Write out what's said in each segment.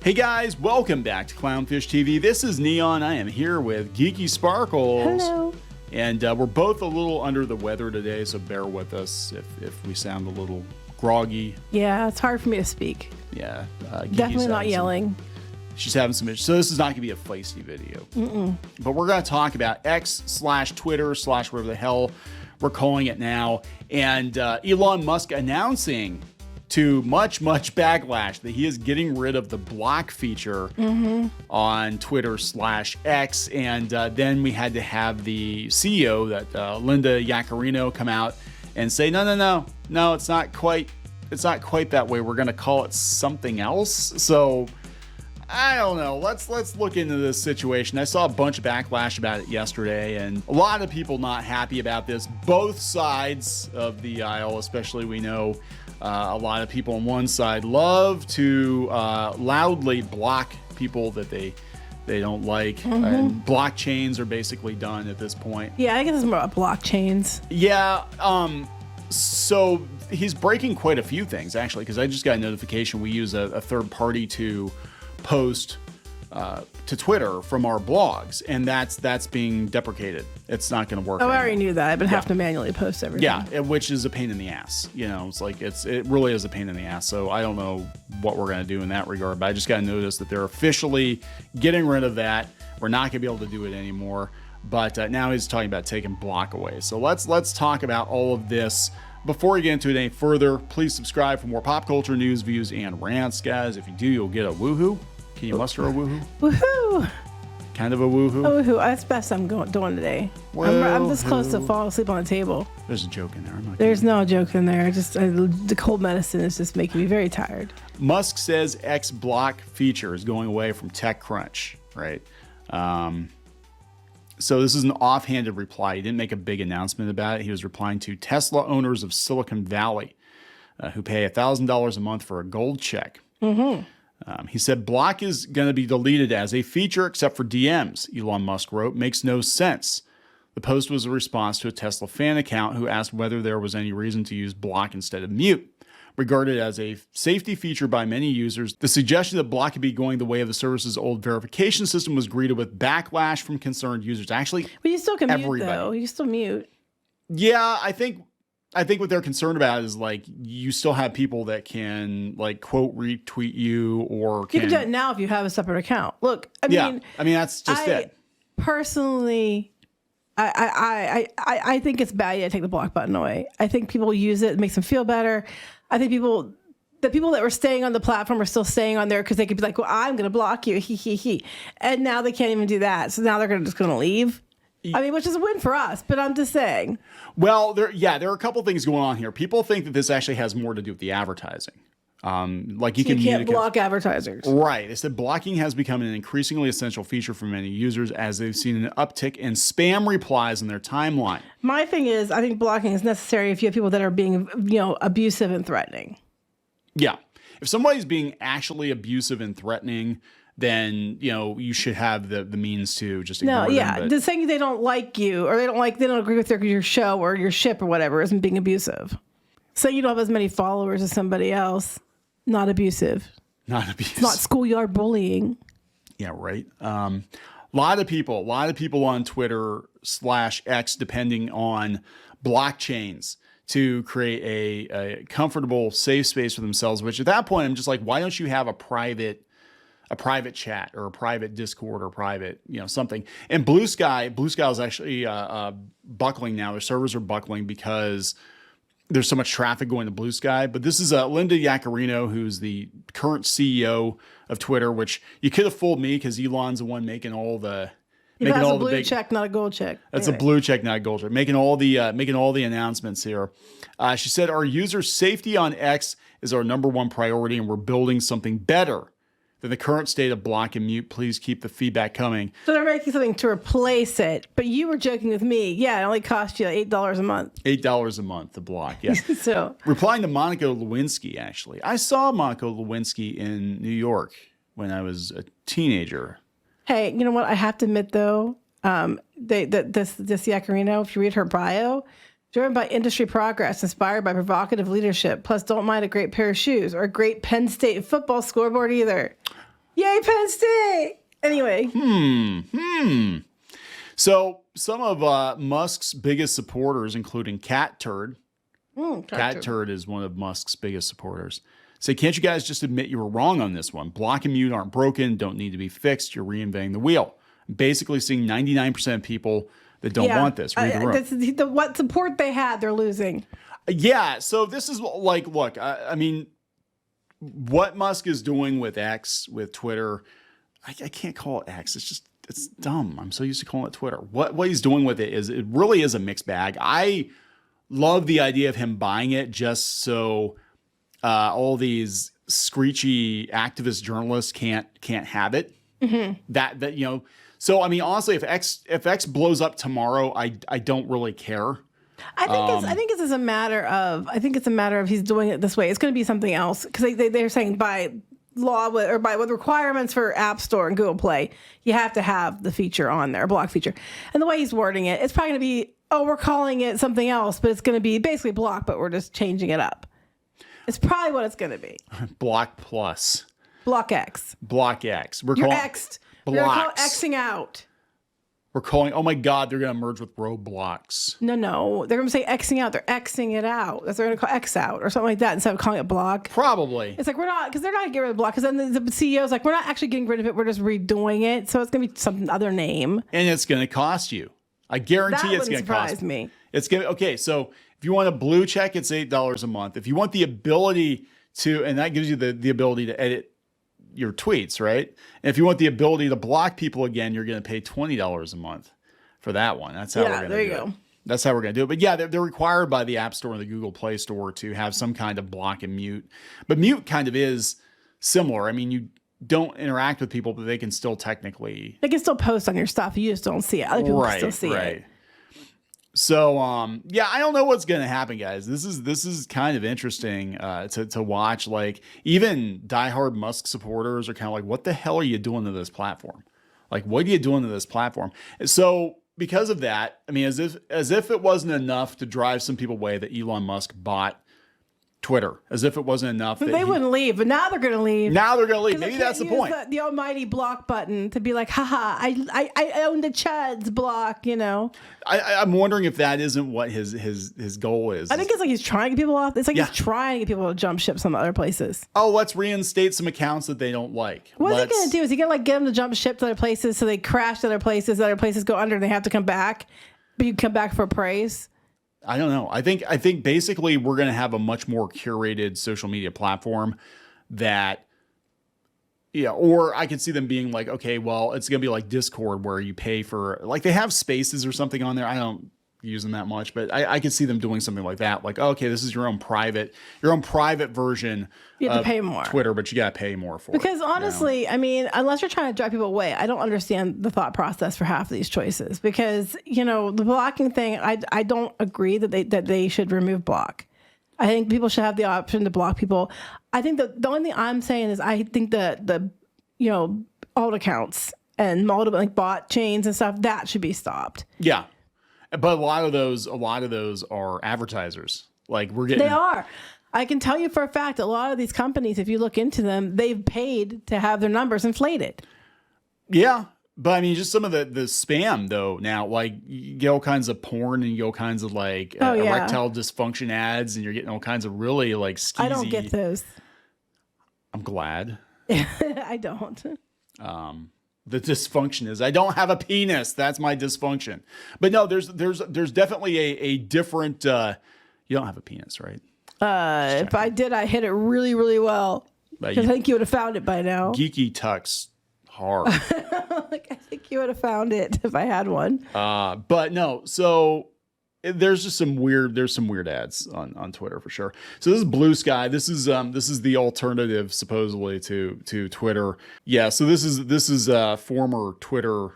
Hey guys, welcome back to Clownfish TV. This is Neon. I am here with Geeky Sparkles. Hello. And we're both a little under the weather today, so bear with us if we sound a little groggy. Yeah, it's hard for me to speak. Yeah. Definitely not yelling. She's having some issues. So this is not going to be a feisty video. But we're going to talk about X/Twitter/ whatever the hell we're calling it now. And Elon Musk announcing to much backlash that he is getting rid of the block feature on Twitter/X. And then we had to have the CEO, that Linda Yaccarino, come out and say, no, it's not quite that way. We're going to call it something else. So I don't know. Let's look into this situation. I saw a bunch of backlash about it yesterday, and a lot of people not happy about this. Both sides of the aisle, especially, we know a lot of people on one side love to loudly block people that they don't like. And blockchains are basically done at this point. Yeah, I guess it's more about blockchains. Yeah. So he's breaking quite a few things, actually, because I just got a notification. We use a third party to post to Twitter from our blogs, and that's being deprecated. It's not going to work. Oh, I already knew that. I've been having to manually post everything. Yeah, which is a pain in the ass. You know, it's like it really is a pain in the ass. So I don't know what we're going to do in that regard, but I just got to notice that they're officially getting rid of that. We're not going to be able to do it anymore. But now he's talking about taking block away. So let's talk about all of this. Before we get into it any further, please subscribe for more pop culture news, views, and rants, guys. If you do, you'll get a woohoo. Can you muster a woohoo? Woohoo! Kind of a woohoo? A woohoo. That's the best I'm doing today. I'm this close to falling asleep on the table. There's a joke in there. There's no joke in there. The cold medicine is just making me very tired. Musk says X block feature is going away from TechCrunch, right? So this is an offhanded reply. He didn't make a big announcement about it. He was replying to Tesla owners of Silicon Valley who pay $1,000 a month for a gold check. He said, block is going to be deleted as a feature except for DMs, Elon Musk wrote. Makes no sense. The post was a response to a Tesla fan account who asked whether there was any reason to use block instead of mute. Regarded as a safety feature by many users, the suggestion that block could be going the way of the service's old verification system was greeted with backlash from concerned users. Actually, but you still can mute, though. You can still mute. Yeah, I think what they're concerned about is, like, you still have people that can, like, quote retweet you, or you can do it now if you have a separate account. Look, I mean that's just it. Personally, I think it's bad to take the block button away. I think people use it makes them feel better. I think the people that were staying on the platform are still staying on there because they could be like, well, I'm going to block you, he. And now they can't even do that. So now they're just going to leave. I mean, which is a win for us, but I'm just saying. Well, there are a couple things going on here. People think that this actually has more to do with the advertising. Like you can't block advertisers. Right. They said blocking has become an increasingly essential feature for many users as they've seen an uptick in spam replies in their timeline. My thing is, I think blocking is necessary if you have people that are being, abusive and threatening. Yeah. If somebody's being actually abusive and threatening, then, you should have the means to just ignore them. The saying they don't like you or they don't agree with your show or your ship or whatever isn't being abusive. Saying you don't have as many followers as somebody else, not abusive. Not abusive. It's not schoolyard bullying. Yeah, right. A lot of people on Twitter/X depending on blockchains to create a comfortable, safe space for themselves, which at that point I'm just like, why don't you have a private chat or a private Discord or private, something. And Blue Sky is actually buckling now. Their servers are buckling because there's so much traffic going to Blue Sky. But this is Linda Yaccarino, who's the current CEO of Twitter, which you could have fooled me because Elon's the one making all the making all the blue check, not a gold check. That's anyway. A blue check, not a gold check. Making all the announcements here. She said, our user safety on X is our #1 priority, and we're building something better than the current state of block and mute. Please keep the feedback coming. So they're making something to replace it. But you were joking with me. Yeah, it only cost you $8 a month. $8 a month to block, yeah. So replying to Monica Lewinsky, actually. I saw Monica Lewinsky in New York when I was a teenager. Hey, you know what? I have to admit, though, this Yaccarino, if you read her bio, driven by industry progress, inspired by provocative leadership, plus don't mind a great pair of shoes or a great Penn State football scoreboard either. Yay, Penn State. Anyway. So some of Musk's biggest supporters, including Cat Turd. Cat Turd is one of Musk's biggest supporters. Say, can't you guys just admit you were wrong on this one? Block and mute aren't broken, don't need to be fixed. You're reinventing the wheel. Basically seeing 99% of people that don't want this. Read the room. What support they had, they're losing. Yeah. So this is like, look, I mean, what Musk is doing with X, with Twitter, I can't call it X. It's dumb. I'm so used to calling it Twitter. What he's doing with it really is a mixed bag. I love the idea of him buying it just so all these screechy activist journalists can't have it. That you know. So I mean, honestly, if X blows up tomorrow, I don't really care. I think it's a matter of he's doing it this way. It's going to be something else because they're saying by law or by with requirements for App Store and Google Play, you have to have the feature on there, block feature. And the way he's wording it, it's probably going to be, we're calling it something else, but it's going to be basically block, but we're just changing it up. It's probably what it's going to be. Block plus. Block X. Block X. You're X'd. We're going to call it Xing out. We're calling, oh my God, they're going to merge with Roblox. No. They're going to say Xing out. They're Xing it out. They're going to call X out or something like that instead of calling it block. Probably. It's like, we're not, because they're not going to get rid of block. Because then the CEO's like, we're not actually getting rid of it. We're just redoing it. So it's going to be some other name. And it's going to cost you. I guarantee it's going to cost me. It's going to, okay. So if you want a blue check, it's $8 a month. If you want the ability to, and that gives you the ability to edit your tweets, right? And if you want the ability to block people again, you're going to pay $20 a month for that one. That's how we're going to do it. That's how we're going to do it. But yeah, they're required by the App Store and the Google Play Store to have some kind of block and mute. But mute kind of is similar. I mean, you don't interact with people, but they can still technically... They can still post on your stuff. You just don't see it. Other people can still see it. So, yeah, I don't know what's going to happen, guys. This is kind of interesting to watch. Like, even diehard Musk supporters are kind of like, what the hell are you doing to this platform? Like, what are you doing to this platform? So, because of that, I mean, as if it wasn't enough to drive some people away that Elon Musk bought Twitter, as if it wasn't enough. They wouldn't leave, but now they're going to leave. Now they're going to leave. Maybe that's the point. The almighty block button to be like, haha, I own the Chuds block, you know. I'm wondering if that isn't what his goal is. I think it's like he's trying to get people off. It's like he's trying to get people to jump ship some other places. Oh, let's reinstate some accounts that they don't like. What's he going to do? Is he going to get them to jump ship to other places so they crash to other places go under and they have to come back, but you come back for praise? I don't know. I think basically we're going to have a much more curated social media platform that, or I could see them being like, okay, well, it's going to be like Discord where you pay for, like they have spaces or something on there. I don't use them that much, but I could see them doing something like that. Like, okay, this is your own private version. You have to pay more. Twitter, but you got to pay more for it. Because honestly, I mean, unless you're trying to drive people away, I don't understand the thought process for half of these choices. Because, the blocking thing, I don't agree that they should remove block. I think people should have the option to block people. I think the only thing I'm saying is I think the alt accounts and multiple like bot chains and stuff, that should be stopped. Yeah. But a lot of those are advertisers. Like they are. I can tell you for a fact, a lot of these companies, if you look into them, they've paid to have their numbers inflated. Yeah. But I mean, just some of the spam though now, like you get all kinds of porn and you get all kinds of like erectile dysfunction ads and you're getting all kinds of really like skeezy. I don't get those. I'm glad. I don't. The dysfunction is I don't have a penis. That's my dysfunction. But no, there's definitely a different. You don't have a penis, right? If I did, I hit it really, really well. Because I think you would have found it by now. Geeky tucks hard. I think you would have found it if I had one. But no, so there's just some weird ads on Twitter for sure. So this is Blue Sky. This is the alternative supposedly to Twitter. Yeah. So this is former Twitter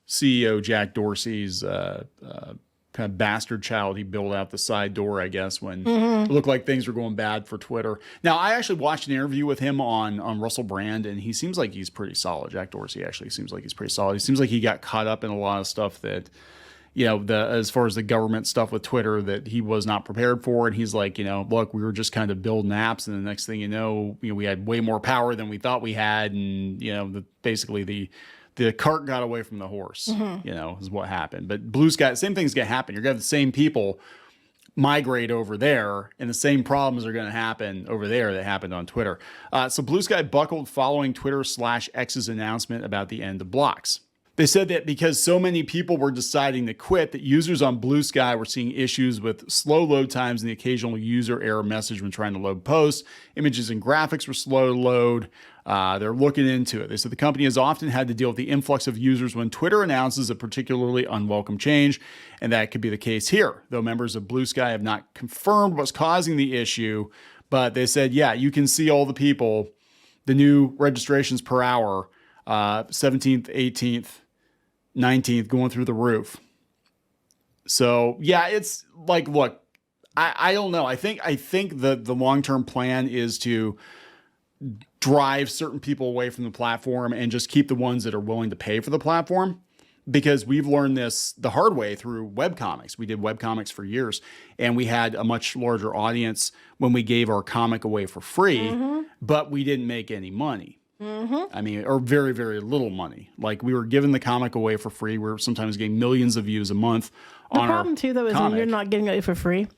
CEO Jack Dorsey's kind of bastard child. He built out the side door, I guess, when it looked like things were going bad for Twitter. Now, I actually watched an interview with him on Russell Brand, and he seems like he's pretty solid. Jack Dorsey actually seems like he's pretty solid. He seems like he got caught up in a lot of stuff that as far as the government stuff with Twitter that he was not prepared for. And he's like, look, we were just kind of building apps. And the next thing we had way more power than we thought we had. And, basically the cart got away from the horse, is what happened. But Blue Sky, same thing's going to happen. You're going to have the same people migrate over there, and the same problems are going to happen over there that happened on Twitter. So Blue Sky buckled following Twitter/X's announcement about the end of blocks. They said that because so many people were deciding to quit, that users on Blue Sky were seeing issues with slow load times and the occasional user error message when trying to load posts. Images and graphics were slow to load. They're looking into it. They said the company has often had to deal with the influx of users when Twitter announces a particularly unwelcome change, and that could be the case here, though members of Blue Sky have not confirmed what's causing the issue. But they said, yeah, you can see all the people, the new registrations per hour, 17th, 18th, 19th going through the roof. So yeah, it's like, look, I don't know. I think the long-term plan is to drive certain people away from the platform and just keep the ones that are willing to pay for the platform, because we've learned this the hard way through webcomics. We did webcomics for years, and we had a much larger audience when we gave our comic away for free, but we didn't make any money. I mean, or very, very little money. Like, we were giving the comic away for free. We were sometimes getting millions of views a month on our The problem too, though, is when you're not getting it for free,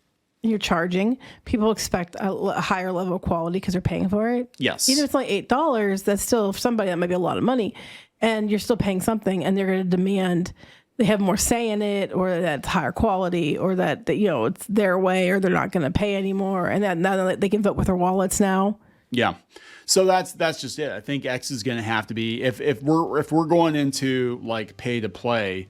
you're charging. People expect a higher level of quality because they're paying for it. Yes. Even if it's only $8, that's still, for somebody, that might be a lot of money, and you're still paying something, and they're going to demand they have more say in it, or that it's higher quality, or that it's their way, or they're not going to pay anymore, and that now that they can vote with their wallets now. Yeah. So that's just it. I think X is going to have to be, if we're going into like pay to play,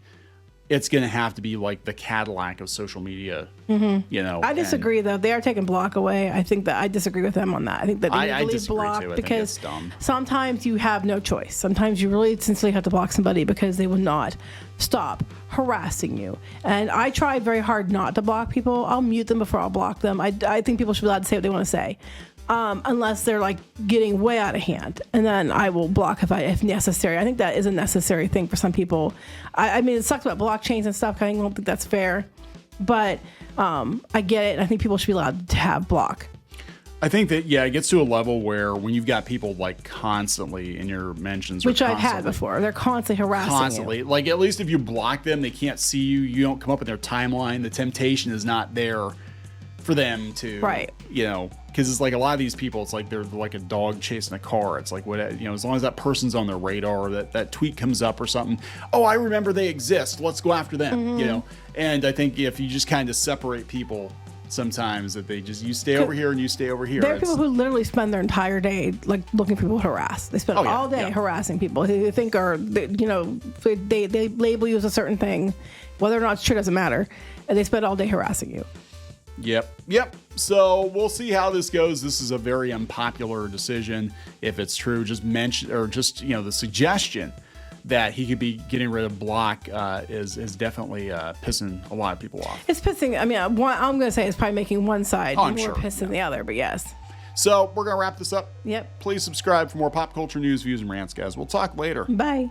it's going to have to be like the Cadillac of social media. I disagree, though. They are taking block away. I think that I disagree with them on that. I think that they need to leave block too. Because sometimes you have no choice. Sometimes you really sincerely have to block somebody because they will not stop harassing you. And I try very hard not to block people. I'll mute them before I'll block them. I think people should be allowed to say what they want to say. Unless they're like getting way out of hand, and then I will block if necessary. I think that is a necessary thing for some people. I mean, it sucks about blockchains and stuff. I don't think that's fair, but I get it. I think people should be allowed to have block. I think that, it gets to a level where when you've got people like constantly in your mentions, which I've had before, they're constantly harassing you. Like, at least if you block them, they can't see you. You don't come up in their timeline. The temptation is not there for them to, because it's like a lot of these people, it's like they're like a dog chasing a car. It's like, as long as that person's on their radar, or that tweet comes up or something, oh, I remember they exist, let's go after them. And I think if you just kind of separate people sometimes, that you stay over here and you stay over here. There are people who literally spend their entire day like looking for people to harass. They spend all day harassing people who they think are, they label you as a certain thing, whether or not it's true doesn't matter, and they spend all day harassing you. Yep. So we'll see how this goes. This is a very unpopular decision. If it's true, just mention, or just, the suggestion that he could be getting rid of block is definitely pissing a lot of people off. It's pissing. I mean, I'm going to say it's probably making one side more pissed than the other, but yes. So we're going to wrap this up. Yep. Please subscribe for more pop culture news, views, and rants, guys. We'll talk later. Bye.